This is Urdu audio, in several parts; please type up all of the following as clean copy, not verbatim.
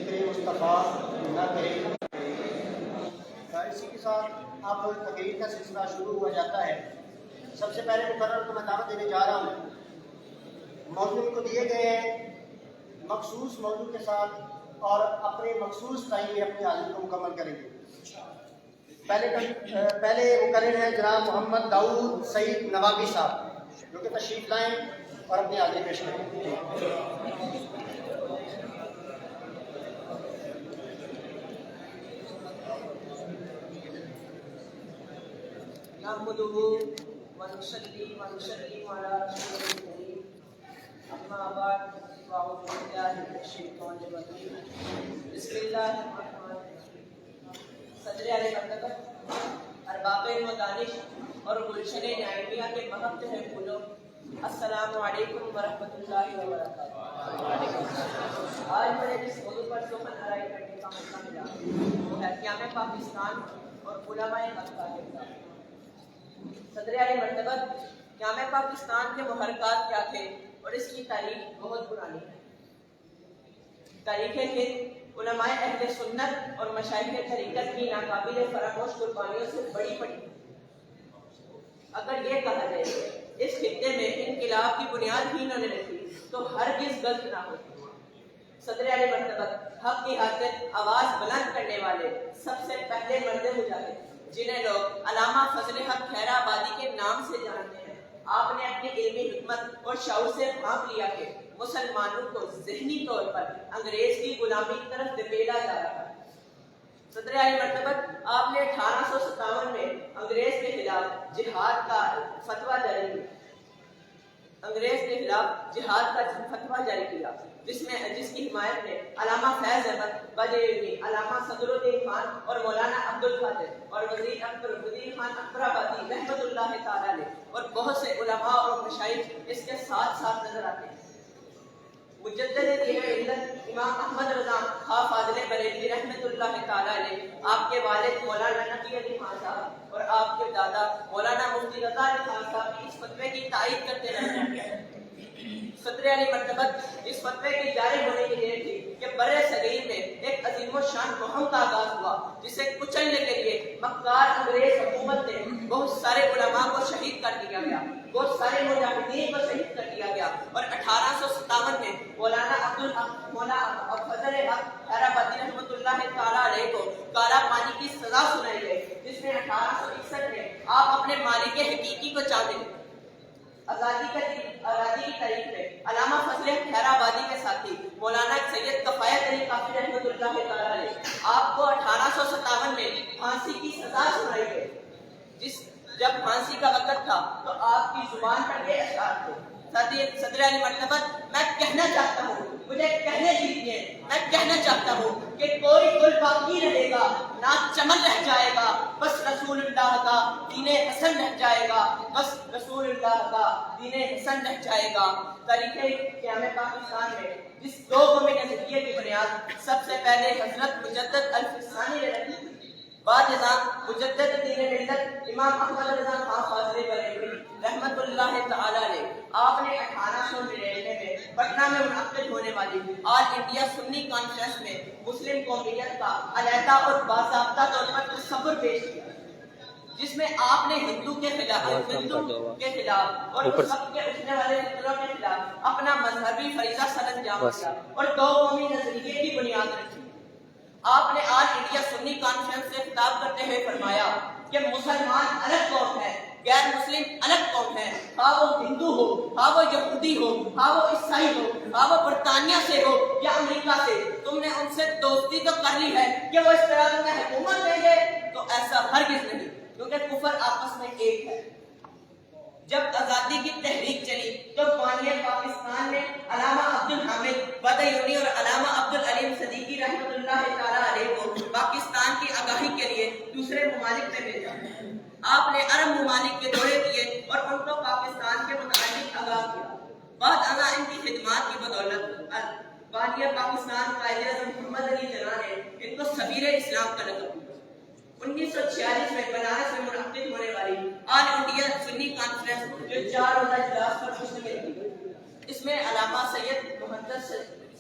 ذکر مصطفیٰ نہ کرے۔ اسی کے ساتھ اب تقریر کا سلسلہ شروع ہوا جاتا ہے۔ سب سے پہلے مقرر کو میں دعوت دینے جا رہا ہوں۔ موضوع کو دیے گئے ہیں مخصوص موضوع کے ساتھ اور اپنے مخصوص ٹائم میں اپنی حاضری کو مکمل کریں گے۔ پہلے مقرر ہیں جناب محمد داؤد سعید نوابی صاحب، جو کہ تشریف لائیں اور اپنی حاضری پیش کریں۔ نحمده ونصلي ونسلم على رسوله الكريم اما بعد فاعوذ بالله من الشيطان الرجيم بسم الله الرحمن الرحيم۔ صدر اعلی مرتبہ ارباب علم و دانش اور گلشن نعیمیہ کے مہب تہ پھولو، السلام علیکم ورحمۃ اللہ وبرکاتہ۔ آج مجھے جس موضوع پر سخن آرائی کرنے کا موقع ملا وہ ہے قیام پاکستان اور علماء حق کا کردار۔ صدر اعلی مرتبہ قیام پاکستان کے محرکات کیا تھے اور اس کی تاریخ بہت پرانی ہے۔ تاریخ ہند علماء اہل سنت اور مشائخ طریقت کی ناقابل فراموش قربانیوں سے بڑی پڑی۔ اگر یہ کہا جائے کہ اس خطے میں انقلاب کی بنیاد ہی انہوں نے رکھی تو ہرگز غلط نہ ہوتی۔ صدر اعلی مرتبہ حق کی خاطر آواز بلند کرنے والے سب سے پہلے مرد مجاہد، جنہیں لوگ علامہ فضل حق خیر آبادی کے نام سے جانتے ہیں، آپ نے اپنی علمی حکمت اور شعور سے بھانپ لیا کہ مسلمانوں کو ذہنی طور پر انگریز کی غلامی کی طرف دھکیلا جا رہا ہے۔ صدر اعلی مرتبہ آپ نے 1857 میں انگریز کے خلاف جہاد کا فتویٰ جاری کیا، جس کی حمایت میں علامہ فیض احمد بجیوی، علامہ صدر الدین خان اور مولانا عبد القادر اور وزیر خان اکبر آبادی رحمۃ اللہ تعالی علیہ اور بہت سے علماء اور مشائخ اس کے ساتھ ساتھ نظر آتے ہیں۔ مجدد دین ملت امام احمد رضا خواہ فاضل بریلوی رحمۃ اللہ تعالی علیہ، آپ کے والد مولانا نقی علی خان صاحب اور آپ کے دادا مولانا مفتی رضا علی خان صاحب کی اس فتوے کی تائید کرتے رہتے ہیں۔ صدر اعلی مرتبہ اس فتوے کے جاری ہونے کی دیر تھی کہ بر صغیر میں ایک عظیم و شان مہم کا آغاز ہوا، جسے کچلنے کے لیے مکار انگریز حکومت نے بہت سارے علماء کو شہید کر دیا گیا، بہت سارے مجاہدین کو شہید کر دیا گیا، اور 1857 میں مولانا فضل حق خیر آبادی رحمۃ اللہ تعالی علیہ کو کالا پانی کی سزا سنائی گئی، جس میں 1861 میں آپ اپنے مالک حقیقی کو چاہتے ہیں۔ آزادی کی تاریخ میں علامہ فضل خیر آبادی کے ساتھی مولانا سید کفایت علی کافی رحمۃ اللہ تعالی علیہ، آپ کو 1857 میں پھانسی کی سزا سنائی گئی۔ جب پھانسی کا وقت تھا تو آپ کی زبان پر یہ اشعار تھے۔ صدر علی مرتبہ میں کہنا چاہتا ہوں، مجھے کہنے دیجیے، میں کہنا چاہتا ہوں کہ کوئی گل باقی رہے گا نہ چمن رہ جائے گا، بس رسول اللہ کا دین حسن رہ جائے گا، بس رسول اللہ کا دین حسن رہ جائے گا۔ تاریخ قیام پاکستان میں جس دو قومی نظریے کی بنیاد سب سے پہلے حضرت مجدد الفسانی نے رکھی، بعد ازاں مجدد دین ملت امام احمد رضا خان فاضل بریلوی رحمۃ اللہ تعالی علیہ، آپ نے 1899 میں پٹنہ میں منعقد ہونے والی آل انڈیا سنی کانفرنس میں مسلم قومیت کا علیحدہ اور باضابطہ طور پر تصور پیش کیا، جس میں آپ نے ہندو کے خلاف اور سب کے اٹھنے والے فکروں کے خلاف اپنا مذہبی فریضہ سر انجام دیا اور دو قومی نظریے کی بنیاد رکھی۔ آپ نے آج انڈیا سنی کانفرنس سے خطاب کرتے ہوئے فرمایا کہ مسلمان الگ قوم ہے، غیر مسلم الگ قوم ہے، خواہ وہ ہندو ہو، خواہ وہ یہودی ہو، خواہ وہ عیسائی ہو، خواہ وہ برطانیہ سے ہو یا امریکہ سے، تم نے ان سے دوستی تو کر لی ہے کہ وہ اس طرح تمہیں حکومت دیں گے، تو ایسا ہرگز نہیں، کیونکہ کفر آپس میں ایک ہے۔ جب آزادی کی تحریک چلی تو بانی پاکستان نے علامہ عبد الحامد بدیونی اور علامہ عبد العلیم صدیقی رحمۃ اللہ تعالی علیہ کو پاکستان کی آگاہی کے لیے دوسرے ممالک میں بھیجا۔ آپ نے عرب ممالک کے دورے کیے اور ان کو پاکستان کے متعلق آگاہ کیا۔ بعد ازاں ان کی خدمات کی بدولت بانی پاکستان قائد اعظم محمد علی جناح نے ان کو سفیر اسلام کا لقب دیا۔ 1946 میں بنارس میں منعقد ہونے والی آل انڈیا سنی کانفرنس جو 4 روزہ اجلاس پر مشتمل تھی، اس میں علامہ سید محدث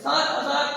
7,000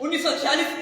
1946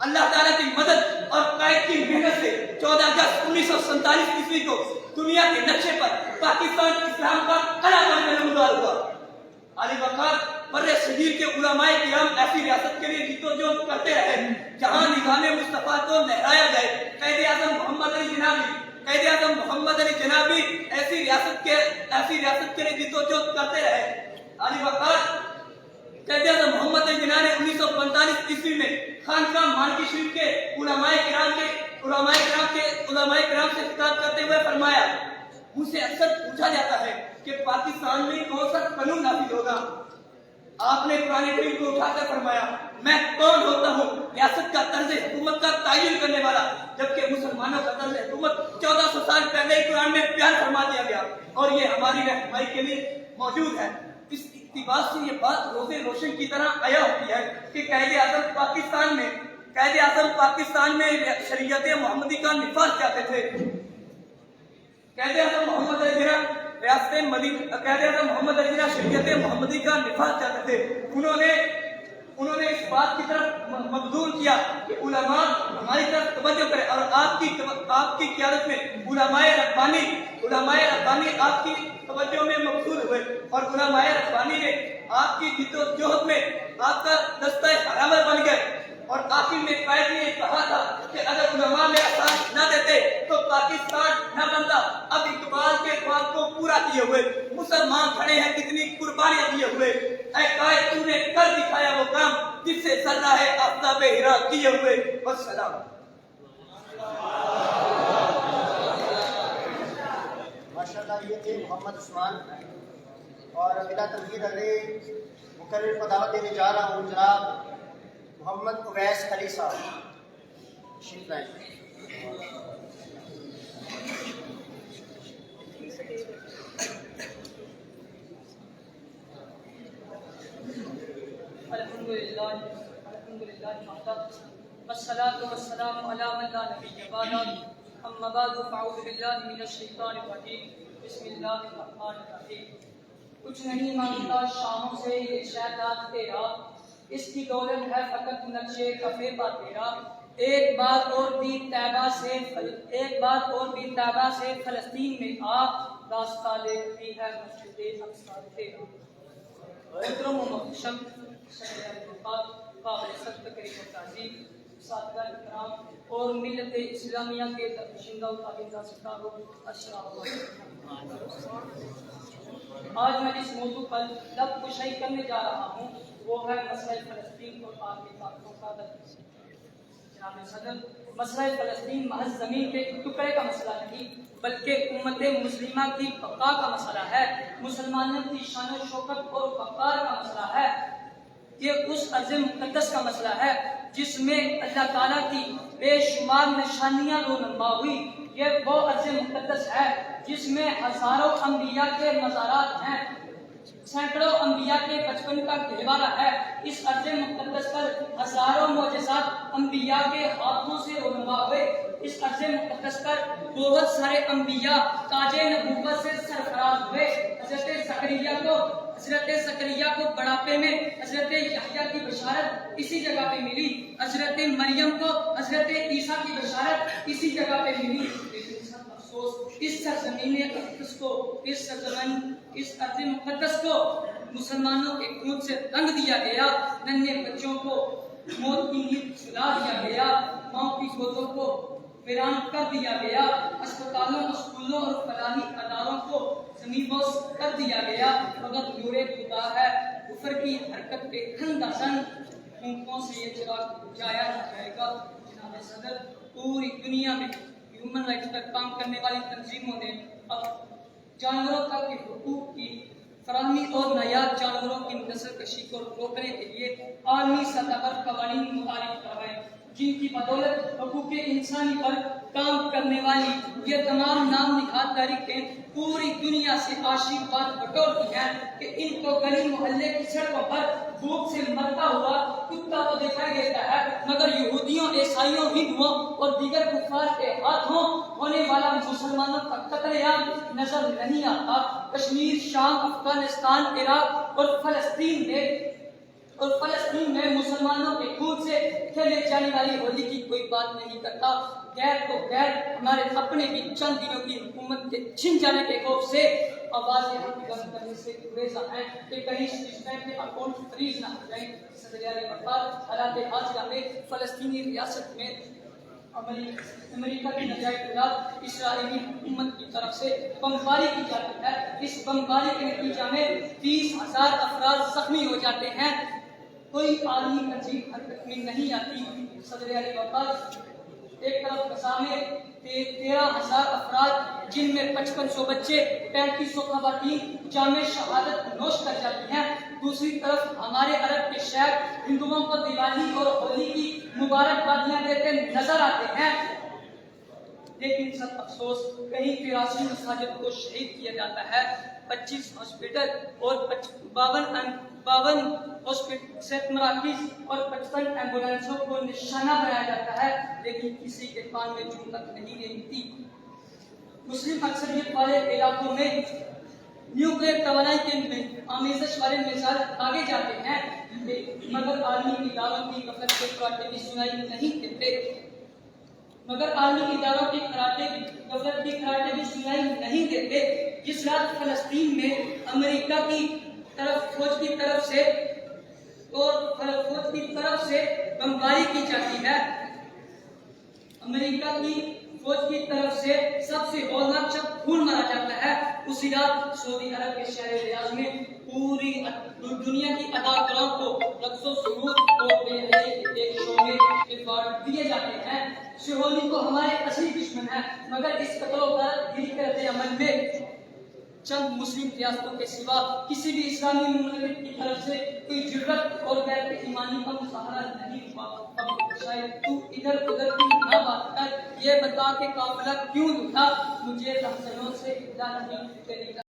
اللہ تعالیٰ کی مدد اور قائد کی محنت سے 14 اگست 1947 عیسوی کو دنیا کے نقشے پر پاکستان اسلام کا قلعہ بننے میں نمودار ہوا۔ علی وقار بر صغیر کے علماء کرام ایسی ریاست کے لیے جدوجہد کرتے رہے جہاں نظام مصطفیٰ کو لہرایا جائے۔ قائد اعظم محمد علی جنابی ایسی ریاست کے لیے جدوجہد کرتے رہے۔ علی وقار قائد اعظم محمد علی جناح نے 1945 عیسوی میں خانقاہ مانکی شریف کے علماء کرام سے خطاب کرتے ہوئے فرمایا، مجھ سے اکثر پوچھا جاتا ہے کہ پاکستان میں کون سا قانون نافذ ہوگا؟ آپ نے قرآن کریم کو اٹھا کر فرمایا، میں کون ہوتا ہوں ریاست کا طرز حکومت کا تعین کرنے والا، جبکہ مسلمانوں کا طرز حکومت 1400 سال پہلے ہی قرآن میں بیان فرما دیا گیا اور یہ ہماری رہنمائی کے لیے موجود ہے۔ اس اقتباس سے یہ بات روشن کی طرح عیا ہوتی ہے کہ قائد اعظم پاکستان میں شریعت محمدی کا نفاذ چاہتے تھے۔ قائد اعظم محمد علی جناح شریعت محمدی کا نفاذ چاہتے تھے۔ انہوں نے اس بات کی طرف مبذول کیا کہ علماء ہماری طرف توجہ کریں اور آپ کی قیادت میں علماء ربانی آپ کی توجہ میں مبذول ہوئے اور علماء ربانی نے آپ کی جدوجہد میں آپ کا دستہ حرامت بن گئے۔ اور آخر میں قائد نے کہا تھا کہ اگر علماء میرا ساتھ نہ دیتے تو پاکستان نہ بنتا۔ اب اقبال کے خواب کو پورا کیے ہوئے مسلمان کھڑے ہیں کتنی قربانیاں دیے ہوئے۔ اے قائد تو نے کر دکھایا وہ کام جس سے ذرہ ہے آفتاب ہرا کیے ہوئے۔ والسلام۔ ماشاءاللہ یہ تھے محمد عثمان، اور بلا تمہید اگلے مقرر کو دعوت دینے جا رہا ہوں جناب محمد اویس علی صاحب، تشریف لائیں۔ الحمدللہ والصلاة والسلام علی من لا نبی بعدہ، اما بعد فاعوذ باللہ من الشیطان الرجیم، بسم اللہ الرحمن الرحیم۔ کچھ نہیں مانگتا شاموں سے یہ شہدات تیرا، اس کی دولت ہے فقط نقشے کفے پا تیرا۔ ایک بار اور بھی طیبہ سے فلسطین میں آ، راستہ دیکھتی ہے مسجد اقصی تیرا۔ محترم و محتشم قابل سخت تقریم و تعظیم ساتھیان اکرام اور ملت اسلامیہ کے درپشندہ و تابعدار ستاروں، السلام علیکم۔ آج میں جس موضوع پر لب کشائی کرنے جا رہا ہوں وہ ہے مسئلہ فلسطین اور عالمی طاقتوں کا درد۔ جناب صدر، مسئلہ فلسطین محض زمین کے ایک ٹکڑے کا مسئلہ نہیں بلکہ امت مسلمہ کی بقا کا مسئلہ ہے، مسلمانوں کی شان و شوکت اور وقار کا مسئلہ ہے۔ یہ اس ارض مقدس کا مسئلہ ہے جس میں اللہ تعالیٰ کی بے شمار نشانیاں رونما ہوئی۔ یہ وہ ارض مقدس ہے جس میں ہزاروں انبیاء کے مزارات ہیں، سینکڑوں انبیاء کے بچپن کا گہوارہ ہے۔ اس ارض مقدس پر ہزاروں معجزات انبیاء کے ہاتھوں سے رونما ہوئے۔ اس ارض مقدس پر بہت سارے انبیاء تاج نبوت سے سرفراز ہوئے۔ حضرت زکریا کو بڑھاپے میں حضرت یحییٰ کی بشارت اسی جگہ پہ ملی، حضرت مریم کو حضرت عیسیٰ کی بشارت اسی جگہ پہ ملی۔ افسوس اس سرزمین اقدس کو، اس ارض مقدس کو مسلمانوں کے خون سے رنگ دیا گیا، ننھے بچوں کو موت کی نیند سلا دیا گیا، ماں کی گودوں کو ویران کر دیا گیا، اسپتالوں، اسکولوں اور فلاحی اداروں کو زمین بوس کر دیا گیا، مگر نور خدا ہے کفر کی حرکت پہ اندازن خونوں سے یہ چراغ بجھایا نہ جائے گا۔ جناب صدر، پوری دنیا میں ہیومن رائٹس پر کام کرنے والی تنظیموں نے اب جانوروں تک کے حقوق کی فراہمی اور نایاب جانوروں کی نسل کشی کو روکنے کے لیے عالمی سطح پر قوانین متعارف کروائے، جن کی بدولت حقوق انسانی پر کام کرنے والی یہ تمام نام نہاد تحریکیں پوری دنیا سے آشیرواد بٹورتی ہیں کہ ان کو گلی محلے کی سڑکوں پر بھوک سے مرتا ہوا کتا تو دکھائی دیتا ہے، مگر یہودیوں، عیسائیوں، ہندوؤں اور دیگر کفار کے ہاتھوں ہونے والا مسلمانوں کا قتل عام نظر نہیں آتا۔ کشمیر، شام، افغانستان، عراق اور فلسطین میں اور فلسطین میں مسلمانوں کے خون سے کھیلے جانے والی ہولی کی کوئی بات نہیں کرتا۔ غیر تو غیر ہمارے اپنے بھی چند دنوں کی حکومت کے چھن جانے کے خوف سے آوازیں بلند کرنے سے گریزاں ہیں کہ کہیں اس بینک کے اکاؤنٹ فریز نہ ہو جائیں۔ صدر اعظم وفات حالات حاضرہ میں فلسطینی ریاست میں امریکہ کی نجائز امداد اسرائیلی حکومت کی طرف سے بمباری کی جاتی ہے۔ اس بمباری کے نتیجہ میں 20,000 افراد زخمی ہو جاتے ہیں۔ کوئی عالمی تنظیم حرکت میں نہیں آتی۔ صدر اعظم وفات ایک طرف غزہ میں 13,000 افراد جن میں 5500 بچے 3500 خواتین جامع شہادت نوش کر جاتی ہیں، دوسری طرف ہمارے عرب کے شیخ ہندوؤں کو دیوالی اور ہولی کی مبارکبادیاں دیتے نظر آتے ہیں، لیکن سب افسوس کہیں 83 مساجد کو شہید کیا جاتا ہے، 25 ہاسپٹل اور 52 صحت مراکز اور 55 ایمبولینسوں کو نشانہ بنایا جاتا ہے، لیکن کسی کے کان میں جوں تک نہیں رہتی۔ مسلم اکثریت والے علاقوں میں نیوکلیئر توانائی کے آمیزش والے میزائل آگے جاتے ہیں، مگر عالمی اداروں کی غفلت کے کراٹے بھی سنائی نہیں دیتے۔ جس رات فلسطین میں امریکہ کی فوج کی طرف سے بمباری کی جاتی ہے، امریکہ کی فوج کی طرف سے سب سے ہولناک شخص خون مارا جاتا ہے، اسی رات سعودی عرب کے شہر ریاض میں پوری دنیا کی اداکاروں کو رقص و سرور اور بے حیائی کے ایک شو میں ایوارڈ دیے جاتے ہیں۔ ہولی کو ہمارے اصلی دشمن ہے، مگر اس قتل و غارت گری کے رد عمل میں چند مسلم ریاستوں کے سوا کسی بھی اسلامی مملکت کی طرف سے کوئی جرأت اور غیر ایمانی کا مظاہرہ نہیں ہوا۔ اب شاید تو ادھر ادھر کی نہ بات کر یہ بتا کہ قافلہ کیوں اٹھا، مجھے لحظوں سے اطلاع نہیں